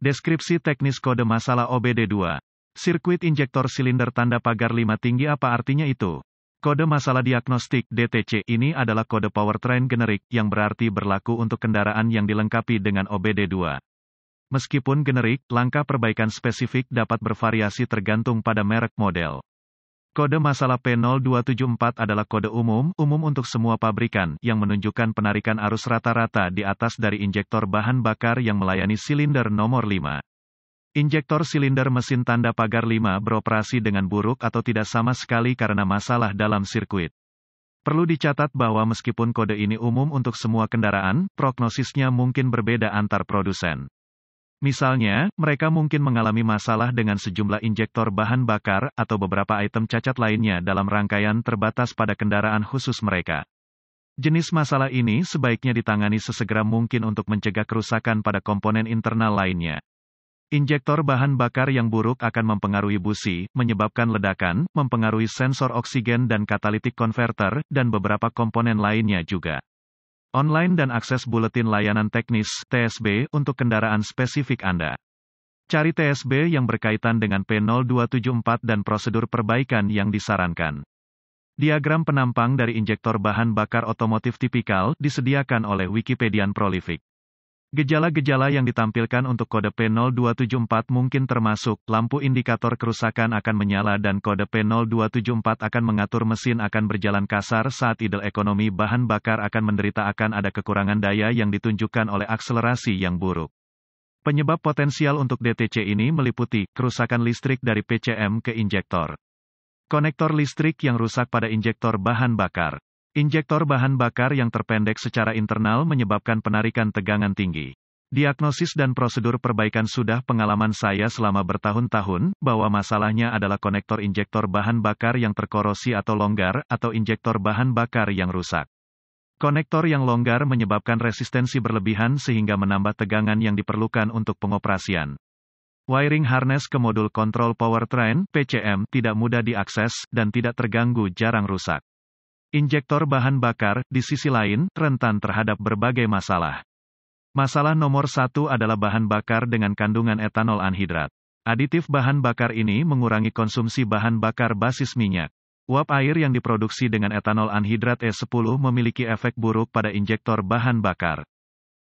Deskripsi teknis kode masalah OBD2. Sirkuit injektor silinder tanda pagar 5 tinggi apa artinya itu? Kode masalah diagnostik DTC ini adalah kode powertrain generik yang berarti berlaku untuk kendaraan yang dilengkapi dengan OBD2. Meskipun generik, langkah perbaikan spesifik dapat bervariasi tergantung pada merek model. Kode masalah P0274 adalah kode umum untuk semua pabrikan yang menunjukkan penarikan arus rata-rata di atas dari injektor bahan bakar yang melayani silinder nomor 5. Injektor silinder mesin tanda pagar 5 beroperasi dengan buruk atau tidak sama sekali karena masalah dalam sirkuit. Perlu dicatat bahwa meskipun kode ini umum untuk semua kendaraan, prognosisnya mungkin berbeda antar produsen. Misalnya, mereka mungkin mengalami masalah dengan sejumlah injektor bahan bakar atau beberapa item cacat lainnya dalam rangkaian terbatas pada kendaraan khusus mereka. Jenis masalah ini sebaiknya ditangani sesegera mungkin untuk mencegah kerusakan pada komponen internal lainnya. Injektor bahan bakar yang buruk akan mempengaruhi busi, menyebabkan ledakan, mempengaruhi sensor oksigen dan catalytic converter, dan beberapa komponen lainnya juga. Online dan akses buletin layanan teknis (TSB) untuk kendaraan spesifik Anda. Cari TSB yang berkaitan dengan P0274 dan prosedur perbaikan yang disarankan. Diagram penampang dari injektor bahan bakar otomotif tipikal disediakan oleh Wikipedian Prolific. Gejala-gejala yang ditampilkan untuk kode P0274 mungkin termasuk, lampu indikator kerusakan akan menyala dan kode P0274 akan mengatur mesin akan berjalan kasar saat idle ekonomi bahan bakar akan menderita akan ada kekurangan daya yang ditunjukkan oleh akselerasi yang buruk. Penyebab potensial untuk DTC ini meliputi, kerusakan listrik dari PCM ke injektor. Konektor listrik yang rusak pada injektor bahan bakar. Injektor bahan bakar yang terpendek secara internal menyebabkan penarikan tegangan tinggi. Diagnosis dan prosedur perbaikan sudah pengalaman saya selama bertahun-tahun, bahwa masalahnya adalah konektor injektor bahan bakar yang terkorosi atau longgar, atau injektor bahan bakar yang rusak. Konektor yang longgar menyebabkan resistensi berlebihan sehingga menambah tegangan yang diperlukan untuk pengoperasian. Wiring harness ke modul kontrol powertrain, PCM, tidak mudah diakses, dan tidak terganggu jarang rusak. Injektor bahan bakar, di sisi lain, rentan terhadap berbagai masalah. Masalah nomor 1 adalah bahan bakar dengan kandungan etanol anhidrat. Aditif bahan bakar ini mengurangi konsumsi bahan bakar basis minyak. Uap air yang diproduksi dengan etanol anhidrat E10 memiliki efek buruk pada injektor bahan bakar.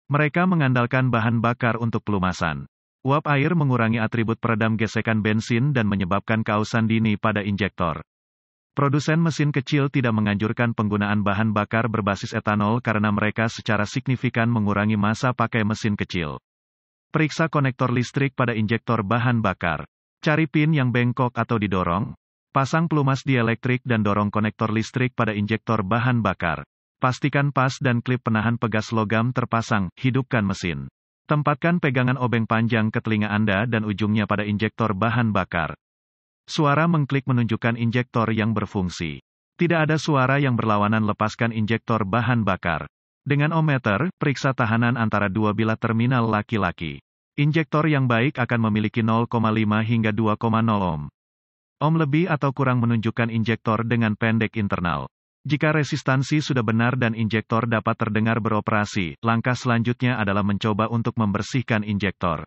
Mereka mengandalkan bahan bakar untuk pelumasan. Uap air mengurangi atribut peredam gesekan bensin dan menyebabkan keausan dini pada injektor. Produsen mesin kecil tidak menganjurkan penggunaan bahan bakar berbasis etanol karena mereka secara signifikan mengurangi masa pakai mesin kecil. Periksa konektor listrik pada injektor bahan bakar. Cari pin yang bengkok atau didorong. Pasang pelumas dielektrik dan dorong konektor listrik pada injektor bahan bakar. Pastikan pas dan klip penahan pegas logam terpasang, hidupkan mesin. Tempatkan pegangan obeng panjang ke telinga Anda dan ujungnya pada injektor bahan bakar. Suara mengklik menunjukkan injektor yang berfungsi. Tidak ada suara yang berlawanan lepaskan injektor bahan bakar. Dengan ohmmeter, periksa tahanan antara dua bilah terminal laki-laki. Injektor yang baik akan memiliki 0,5 hingga 2,0 ohm. Ohm lebih atau kurang menunjukkan injektor dengan pendek internal. Jika resistansi sudah benar dan injektor dapat terdengar beroperasi, langkah selanjutnya adalah mencoba untuk membersihkan injektor.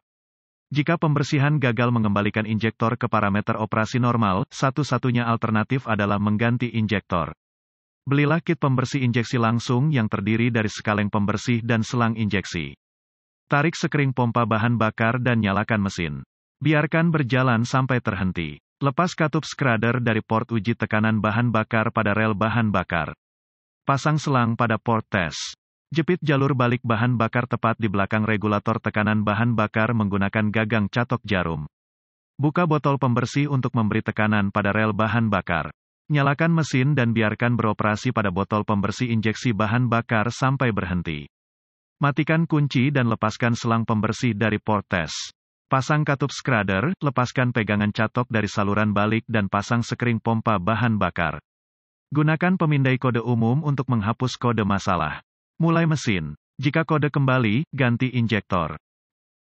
Jika pembersihan gagal mengembalikan injektor ke parameter operasi normal, satu-satunya alternatif adalah mengganti injektor. Belilah kit pembersih injeksi langsung yang terdiri dari sekaleng pembersih dan selang injeksi. Tarik sekering pompa bahan bakar dan nyalakan mesin. Biarkan berjalan sampai terhenti. Lepas katup skradder dari port uji tekanan bahan bakar pada rel bahan bakar. Pasang selang pada port tes. Jepit jalur balik bahan bakar tepat di belakang regulator tekanan bahan bakar menggunakan gagang catok jarum. Buka botol pembersih untuk memberi tekanan pada rel bahan bakar. Nyalakan mesin dan biarkan beroperasi pada botol pembersih injeksi bahan bakar sampai berhenti. Matikan kunci dan lepaskan selang pembersih dari port tes. Pasang katup skradder, lepaskan pegangan catok dari saluran balik dan pasang sekring pompa bahan bakar. Gunakan pemindai kode umum untuk menghapus kode masalah. Mulai mesin. Jika kode kembali, ganti injektor.